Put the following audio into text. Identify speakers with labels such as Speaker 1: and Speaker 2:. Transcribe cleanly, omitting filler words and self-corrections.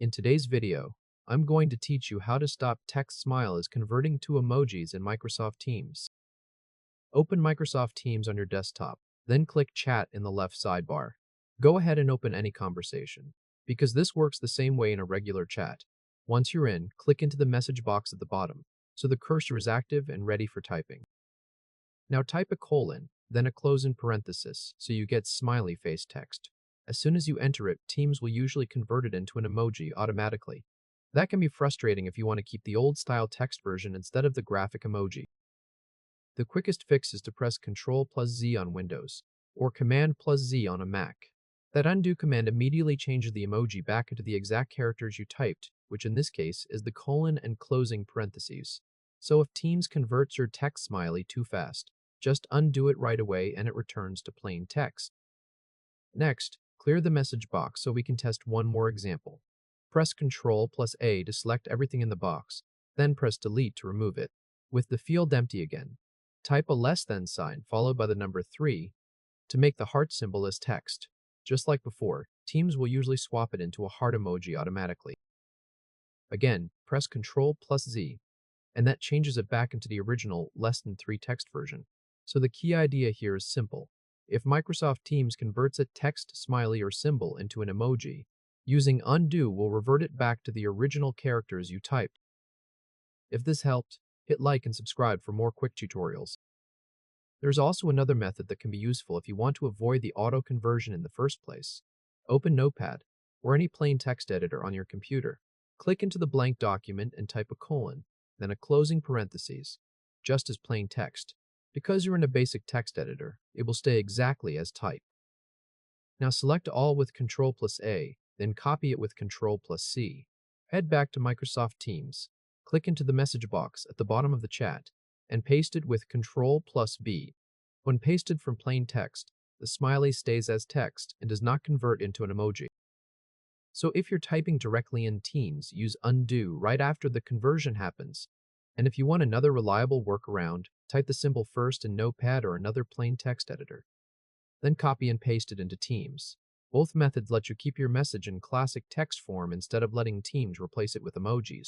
Speaker 1: In today's video, I'm going to teach you how to stop text smileys converting to emojis in Microsoft Teams. Open Microsoft Teams on your desktop, then click Chat in the left sidebar. Go ahead and open any conversation, because this works the same way in a regular chat. Once you're in, click into the message box at the bottom, so the cursor is active and ready for typing. Now type a colon, then a close in parenthesis, so you get smiley face text. As soon as you enter it, Teams will usually convert it into an emoji automatically. That can be frustrating if you want to keep the old-style text version instead of the graphic emoji. The quickest fix is to press Ctrl+Z on Windows, or Command+Z on a Mac. That undo command immediately changes the emoji back into the exact characters you typed, which in this case is the colon and closing parentheses. So if Teams converts your text smiley too fast, just undo it right away and it returns to plain text. Next, clear the message box so we can test one more example. Press Ctrl+A to select everything in the box, then press Delete to remove it. With the field empty again, type a less than sign followed by the number 3 to make the heart symbol as text. Just like before, Teams will usually swap it into a heart emoji automatically. Again, press Ctrl+Z, and that changes it back into the original less than 3 text version. So the key idea here is simple. If Microsoft Teams converts a text, smiley, or symbol into an emoji, using undo will revert it back to the original characters you typed. If this helped, hit like and subscribe for more quick tutorials. There's also another method that can be useful if you want to avoid the auto conversion in the first place. Open Notepad, or any plain text editor on your computer. Click into the blank document and type a colon, then a closing parentheses, just as plain text. Because you're in a basic text editor, it will stay exactly as typed. Now select all with Ctrl+A, then copy it with Ctrl+C. Head back to Microsoft Teams, click into the message box at the bottom of the chat, and paste it with Ctrl+B. When pasted from plain text, the smiley stays as text and does not convert into an emoji. So if you're typing directly in Teams, use undo right after the conversion happens. And if you want another reliable workaround, type the symbol first in Notepad or another plain text editor. Then copy and paste it into Teams. Both methods let you keep your message in classic text form instead of letting Teams replace it with emojis.